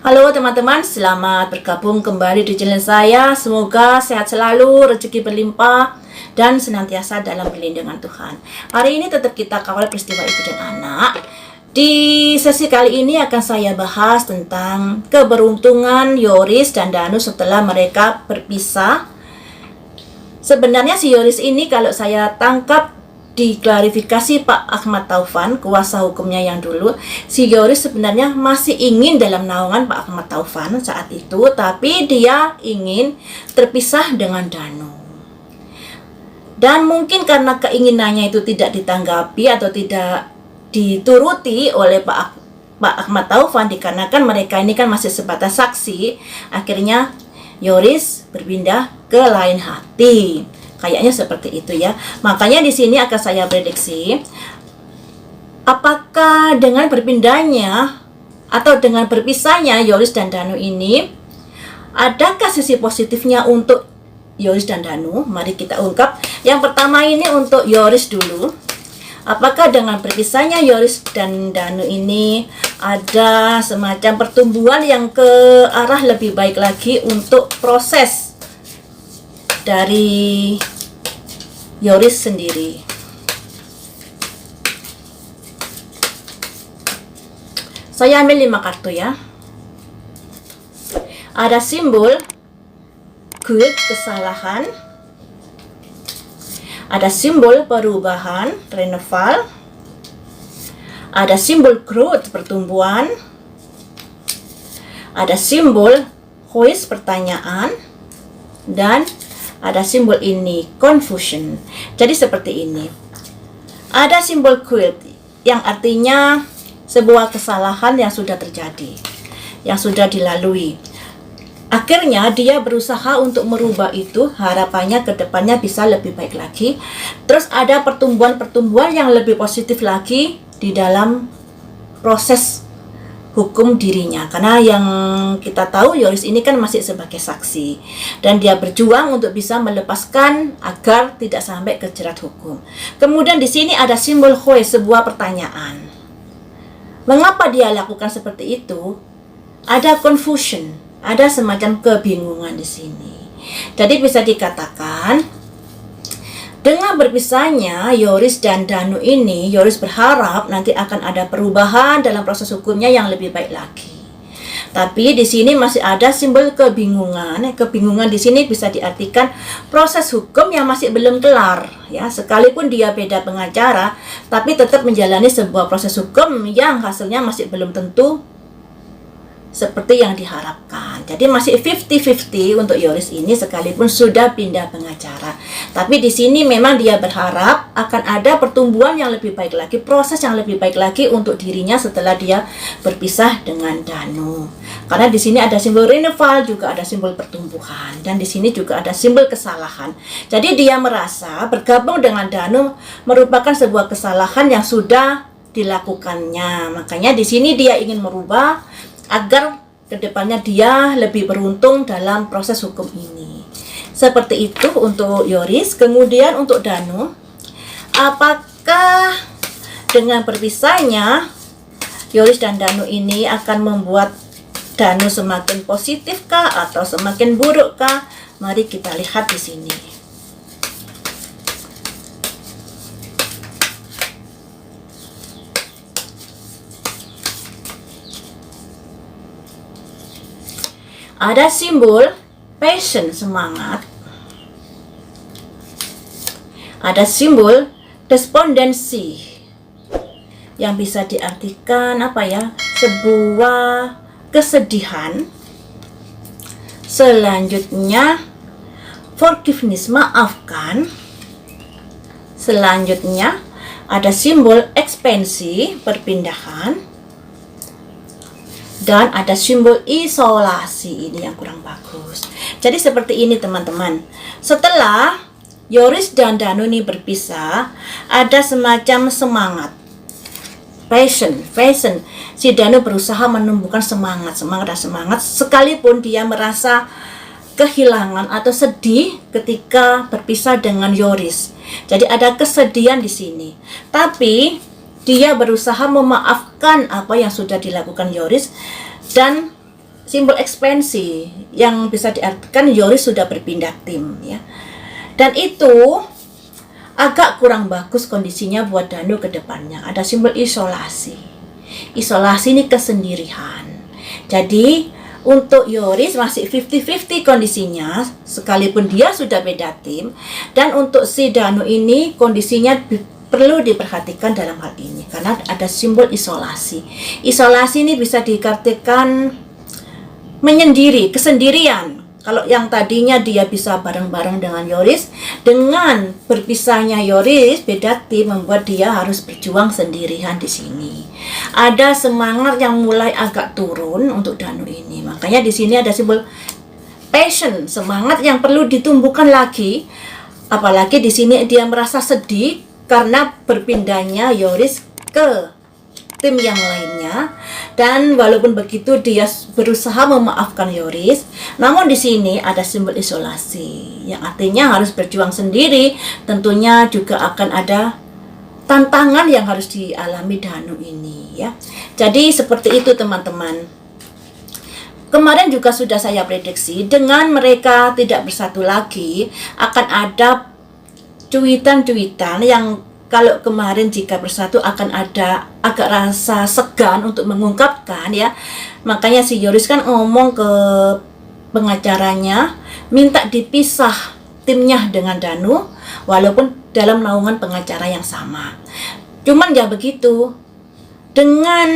Halo teman-teman, selamat bergabung kembali di channel saya. Semoga sehat selalu, rezeki berlimpah, dan senantiasa dalam perlindungan Tuhan. Hari ini tetap kita kawal peristiwa ibu dan anak. Di sesi kali ini akan saya bahas tentang keberuntungan Yoris dan Danu setelah mereka berpisah. Sebenarnya si Yoris ini kalau saya tangkap di klarifikasi Pak Ahmad Taufan, kuasa hukumnya yang dulu, si Yoris sebenarnya masih ingin dalam naungan Pak Ahmad Taufan saat itu, tapi dia ingin terpisah dengan Danu. Dan mungkin karena keinginannya itu tidak ditanggapi atau tidak dituruti oleh Pak Ahmad Taufan, dikarenakan mereka ini kan masih sebatas saksi, akhirnya Yoris berpindah ke lain hati. Kayaknya seperti itu ya. Makanya di sini akan saya prediksi, apakah dengan berpindahnya atau dengan berpisahnya Yoris dan Danu ini, adakah sisi positifnya untuk Yoris dan Danu? Mari kita ungkap. Yang pertama ini untuk Yoris dulu. Apakah dengan berpisahnya Yoris dan Danu ini ada semacam pertumbuhan yang ke arah lebih baik lagi untuk proses dari Yoris sendiri? Saya ambil 5 kartu ya. Ada simbol guilt, kesalahan. Ada simbol perubahan, renewal. Ada simbol growth, pertumbuhan. Ada simbol quiz, pertanyaan. Dan ada simbol ini, confusion. Jadi seperti ini. Ada simbol guilt yang artinya sebuah kesalahan yang sudah terjadi, yang sudah dilalui. Akhirnya dia berusaha untuk merubah itu, harapannya ke depannya bisa lebih baik lagi. Terus ada pertumbuhan-pertumbuhan yang lebih positif lagi di dalam proses hukum dirinya, karena yang kita tahu Yoris ini kan masih sebagai saksi dan dia berjuang untuk bisa melepaskan agar tidak sampai ke jerat hukum. Kemudian di sini ada simbol hoe, sebuah pertanyaan. Mengapa dia lakukan seperti itu? Ada confusion, ada semacam kebingungan di sini. Jadi bisa dikatakan dengan berpisahnya Yoris dan Danu ini, Yoris berharap nanti akan ada perubahan dalam proses hukumnya yang lebih baik lagi. Tapi di sini masih ada simbol kebingungan. Kebingungan di sini bisa diartikan proses hukum yang masih belum kelar, ya. Sekalipun dia beda pengacara, tapi tetap menjalani sebuah proses hukum yang hasilnya masih belum tentu seperti yang diharapkan. Jadi masih 50-50 untuk Yoris ini sekalipun sudah pindah pengacara. Tapi di sini memang dia berharap akan ada pertumbuhan yang lebih baik lagi, proses yang lebih baik lagi untuk dirinya setelah dia berpisah dengan Danu. Karena di sini ada simbol renewal, juga ada simbol pertumbuhan, dan di sini juga ada simbol kesalahan. Jadi dia merasa bergabung dengan Danu merupakan sebuah kesalahan yang sudah dilakukannya. Makanya di sini dia ingin merubah agar kedepannya dia lebih beruntung dalam proses hukum ini. Seperti itu untuk Yoris. Kemudian untuk Danu, apakah dengan berpisahnya Yoris dan Danu ini akan membuat Danu semakin positifkah atau semakin burukkah? Mari kita lihat di sini. Ada simbol passion, semangat. Ada simbol despondency yang bisa diartikan apa ya? Sebuah kesedihan. Selanjutnya forgiveness, maafkan. Selanjutnya ada simbol ekspansi, perpindahan. Dan ada simbol isolasi, ini yang kurang bagus. Jadi seperti ini teman-teman. Setelah Yoris dan Danu ini berpisah, ada semacam semangat, passion. Si Danu berusaha menumbuhkan semangat. Sekalipun dia merasa kehilangan atau sedih ketika berpisah dengan Yoris. Jadi ada kesedihan di sini. Tapi dia berusaha memaafkan apa yang sudah dilakukan Yoris dan simbol ekspansi yang bisa diartikan Yoris sudah berpindah tim ya. Dan itu agak kurang bagus kondisinya buat Danu ke depannya. Ada simbol isolasi. Isolasi ini kesendirian. Jadi untuk Yoris masih 50-50 kondisinya, sekalipun dia sudah beda tim. Dan untuk si Danu ini kondisinya perlu diperhatikan dalam hal ini, karena ada simbol isolasi. Isolasi ini bisa diartikan menyendiri, kesendirian. Kalau yang tadinya dia bisa bareng-bareng dengan Yoris, dengan berpisahnya Yoris beda tim membuat dia harus berjuang sendirian di sini. Ada semangat yang mulai agak turun untuk Danu ini. Makanya di sini ada simbol passion, semangat yang perlu ditumbuhkan lagi. Apalagi di sini dia merasa sedih karena berpindahnya Yoris ke tim yang lainnya, dan walaupun begitu dia berusaha memaafkan Yoris, namun di sini ada simbol isolasi yang artinya harus berjuang sendiri. Tentunya juga akan ada tantangan yang harus dialami Danu ini ya. Jadi seperti itu teman-teman. Kemarin juga sudah saya prediksi, dengan mereka tidak bersatu lagi akan ada cuitan-cuitan yang kalau kemarin jika bersatu akan ada agak rasa segan untuk mengungkapkan ya. Makanya si Yoris kan ngomong ke pengacaranya minta dipisah timnya dengan Danu walaupun dalam naungan pengacara yang sama. Cuman ya begitu, dengan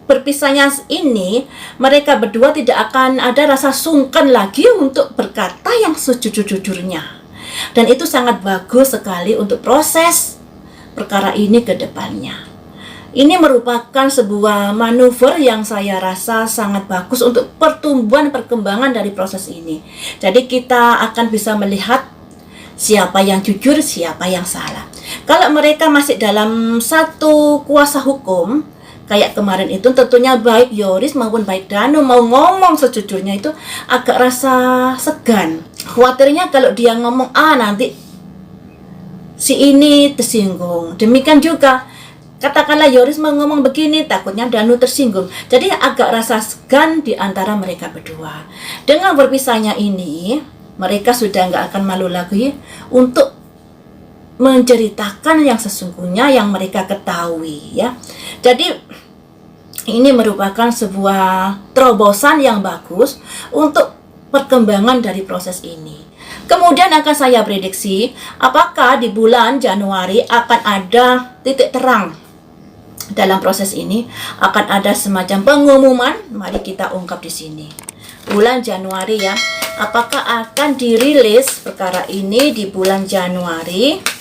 berpisahnya ini mereka berdua tidak akan ada rasa sungkan lagi untuk berkata yang sejujur-jujurnya. Dan itu sangat bagus sekali untuk proses perkara ini ke depannya. Ini merupakan sebuah manuver yang saya rasa sangat bagus untuk pertumbuhan perkembangan dari proses ini. Jadi kita akan bisa melihat siapa yang jujur, siapa yang salah. Kalau mereka masih dalam satu kuasa hukum, kayak kemarin itu, tentunya baik Yoris maupun baik Danu mau ngomong sejujurnya itu agak rasa segan. Khawatirnya kalau dia ngomong nanti si ini tersinggung. Demikian juga katakanlah Yoris mau ngomong begini, takutnya Danu tersinggung. Jadi agak rasa segan di antara mereka berdua. Dengan berpisahnya ini, mereka sudah nggak akan malu lagi untuk menceritakan yang sesungguhnya yang mereka ketahui ya. Jadi ini merupakan sebuah terobosan yang bagus untuk perkembangan dari proses ini. Kemudian akan saya prediksi apakah di bulan Januari akan ada titik terang dalam proses ini, akan ada semacam pengumuman. Mari kita ungkap di sini. Bulan Januari ya, apakah akan dirilis perkara ini di bulan Januari?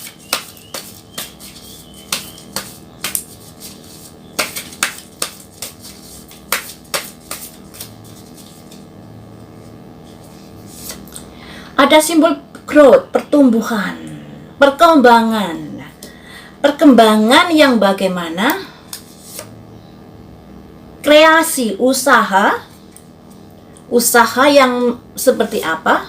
Ada simbol growth, pertumbuhan, perkembangan. Perkembangan yang bagaimana? Kreasi usaha yang seperti apa?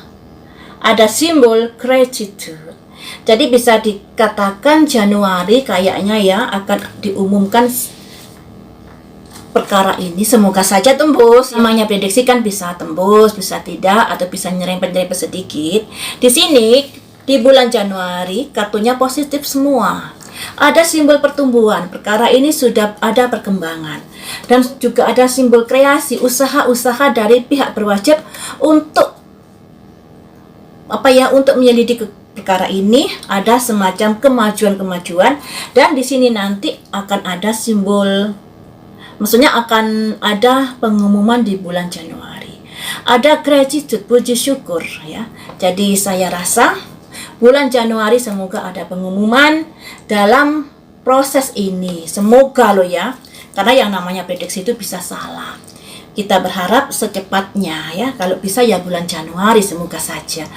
Ada simbol gratitude. Jadi bisa dikatakan Januari kayaknya ya akan diumumkan perkara ini, semoga saja tembus. Namanya prediksi kan bisa tembus, bisa tidak, atau bisa nyerempet-nyerempet sedikit. Di sini di bulan Januari kartunya positif semua. Ada simbol pertumbuhan, perkara ini sudah ada perkembangan. Dan juga ada simbol kreasi, usaha-usaha dari pihak berwajib untuk untuk menyelidiki perkara ini. Ada semacam kemajuan-kemajuan, dan di sini nanti akan ada simbol, maksudnya akan ada pengumuman di bulan Januari. Ada gratitude, puji syukur ya. Jadi saya rasa bulan Januari semoga ada pengumuman dalam proses ini. Semoga loh ya. Karena yang namanya prediksi itu bisa salah. Kita berharap secepatnya ya. Kalau bisa ya bulan Januari, semoga saja.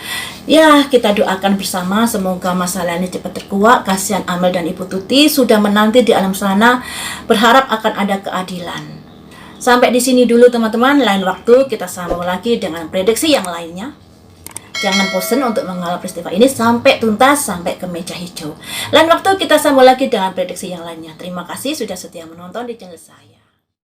Ya, kita doakan bersama semoga masalah ini cepat terkuak. Kasihan Amel dan Ibu Tuti sudah menanti di alam sana, berharap akan ada keadilan. Sampai di sini dulu teman-teman. Lain waktu kita sambung lagi dengan prediksi yang lainnya. Jangan bosan untuk mengawal peristiwa ini sampai tuntas, sampai ke meja hijau. Lain waktu kita sambung lagi dengan prediksi yang lainnya. Terima kasih sudah setia menonton di channel saya.